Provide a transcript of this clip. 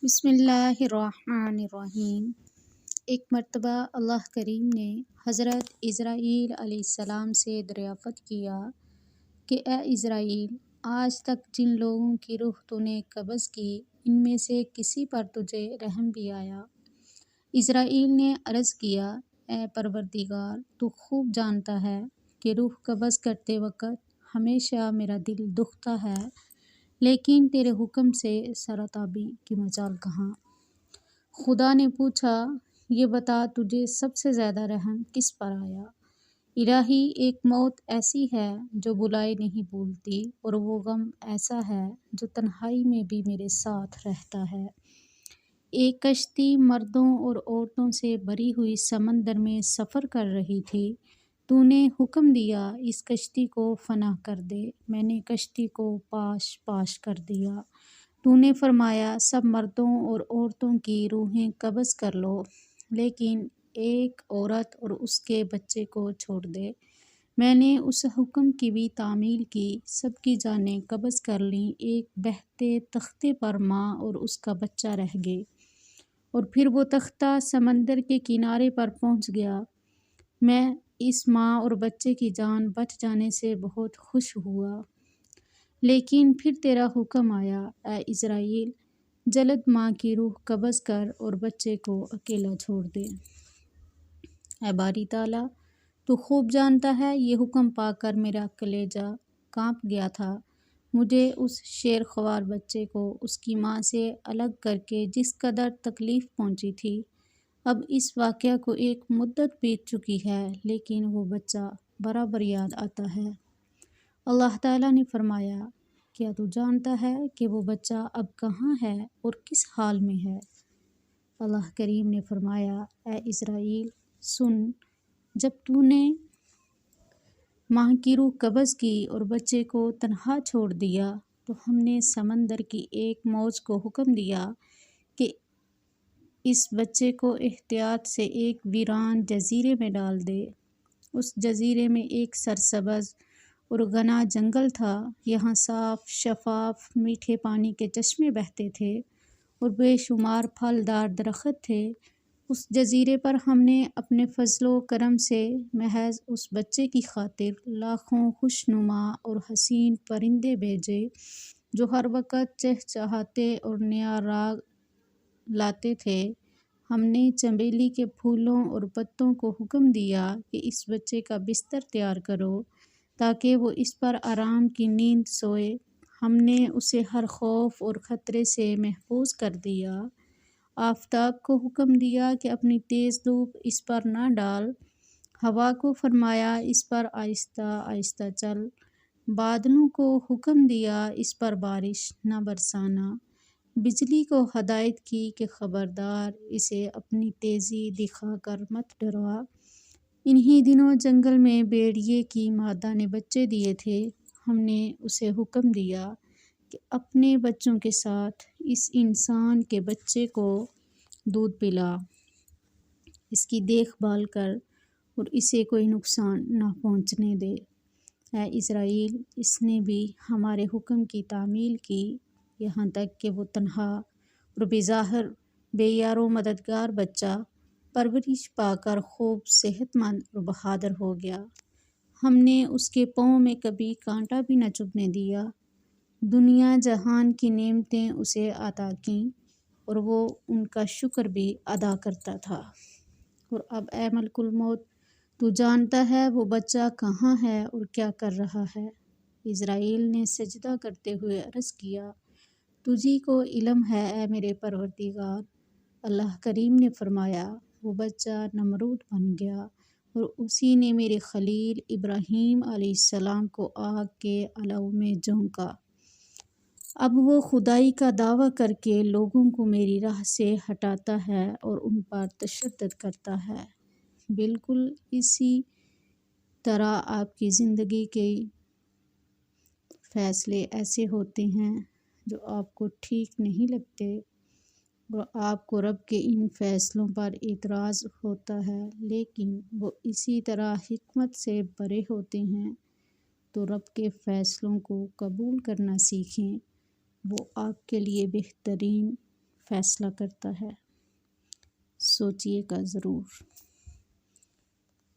بسم اللہ الرحمن الرحیم۔ ایک مرتبہ اللہ کریم نے حضرت اسرائیل علیہ السلام سے دریافت کیا کہ اے اسرائیل، آج تک جن لوگوں کی روح تو نے قبض کی، ان میں سے کسی پر تجھے رحم بھی آیا؟ اسرائیل نے عرض کیا، اے پروردگار، تو خوب جانتا ہے کہ روح قبض کرتے وقت ہمیشہ میرا دل دکھتا ہے، لیکن تیرے حکم سے سرتابی کی مجال کہاں؟ خدا نے پوچھا، یہ بتا تجھے سب سے زیادہ رحم کس پر آیا؟ الہی، ایک موت ایسی ہے جو بلائے نہیں بولتی، اور وہ غم ایسا ہے جو تنہائی میں بھی میرے ساتھ رہتا ہے۔ ایک کشتی مردوں اور عورتوں سے بھری ہوئی سمندر میں سفر کر رہی تھی۔ تو نے حکم دیا، اس کشتی کو فنا کر دے۔ میں نے کشتی کو پاش کر دیا۔ تو نے فرمایا، سب مردوں اور عورتوں کی روحیں قبض کر لو، لیکن ایک عورت اور اس کے بچے کو چھوڑ دے۔ میں نے اس حکم کی بھی تعمیل کی، سب کی جانیں قبض کر لیں، ایک بہتے تختے پر ماں اور اس کا بچہ رہ گئے، اور پھر وہ تختہ سمندر کے کنارے پر پہنچ گیا۔ میں اس ماں اور بچے کی جان بچ جانے سے بہت خوش ہوا، لیکن پھر تیرا حکم آیا، اے اسرائیل، جلد ماں کی روح قبض کر اور بچے کو اکیلا چھوڑ دے۔ اے باری تعالیٰ، تو خوب جانتا ہے، یہ حکم پا کر میرا کلیجہ کانپ گیا تھا۔ مجھے اس شیر خوار بچے کو اس کی ماں سے الگ کر کے جس قدر تکلیف پہنچی تھی، اب اس واقعہ کو ایک مدت بیت چکی ہے، لیکن وہ بچہ برابر یاد آتا ہے۔ اللہ تعالیٰ نے فرمایا، کیا تو جانتا ہے کہ وہ بچہ اب کہاں ہے اور کس حال میں ہے؟ اللہ کریم نے فرمایا، اے اسرائیل، سن، جب تو نے ماں کی روح قبض کی اور بچے کو تنہا چھوڑ دیا، تو ہم نے سمندر کی ایک موج کو حکم دیا کہ اس بچے کو احتیاط سے ایک ویران جزیرے میں ڈال دے۔ اس جزیرے میں ایک سرسبز اور گھنا جنگل تھا، یہاں صاف شفاف میٹھے پانی کے چشمے بہتے تھے اور بے شمار پھلدار درخت تھے۔ اس جزیرے پر ہم نے اپنے فضل و کرم سے محض اس بچے کی خاطر لاکھوں خوشنما اور حسین پرندے بھیجے، جو ہر وقت چہچہاتے اور نیا راگ لاتے تھے۔ ہم نے چنبیلی کے پھولوں اور پتوں کو حکم دیا کہ اس بچے کا بستر تیار کرو تاکہ وہ اس پر آرام کی نیند سوئے۔ ہم نے اسے ہر خوف اور خطرے سے محفوظ کر دیا۔ آفتاب کو حکم دیا کہ اپنی تیز دھوپ اس پر نہ ڈال، ہوا کو فرمایا اس پر آہستہ آہستہ چل، بادلوں کو حکم دیا اس پر بارش نہ برسانا، بجلی کو ہدایت کی کہ خبردار، اسے اپنی تیزی دکھا کر مت ڈرا۔ انہی دنوں جنگل میں بھیڑیے کی مادہ نے بچے دیے تھے۔ ہم نے اسے حکم دیا کہ اپنے بچوں کے ساتھ اس انسان کے بچے کو دودھ پلا، اس کی دیکھ بھال کر اور اسے کوئی نقصان نہ پہنچنے دے۔ اے اسرائیل، اس نے بھی ہمارے حکم کی تعمیل کی، یہاں تک کہ وہ تنہا اور بظاہر بے یار و مددگار بچہ پرورش پا کر خوب صحت مند اور بہادر ہو گیا۔ ہم نے اس کے پاؤں میں کبھی کانٹا بھی نہ چبھنے دیا۔ دنیا جہان کی نعمتیں اسے عطا کیں اور وہ ان کا شکر بھی ادا کرتا تھا۔ اور اب اے ملک الموت، تو جانتا ہے وہ بچہ کہاں ہے اور کیا کر رہا ہے؟ اسرائیل نے سجدہ کرتے ہوئے عرض کیا، تجھی کو علم ہے اے میرے پروردگار۔ اللہ کریم نے فرمایا، وہ بچہ نمرود بن گیا اور اسی نے میرے خلیل ابراہیم علیہ السلام کو آگ کے علو میں جھونکا۔ اب وہ خدائی کا دعویٰ کر کے لوگوں کو میری راہ سے ہٹاتا ہے اور ان پر تشدد کرتا ہے۔ بالکل اسی طرح آپ کی زندگی کے فیصلے ایسے ہوتے ہیں جو آپ کو ٹھیک نہیں لگتے اور آپ کو رب کے ان فیصلوں پر اعتراض ہوتا ہے، لیکن وہ اسی طرح حکمت سے بھرے ہوتے ہیں۔ تو رب کے فیصلوں کو قبول کرنا سیکھیں، وہ آپ کے لیے بہترین فیصلہ کرتا ہے۔ سوچیے گا ضرور۔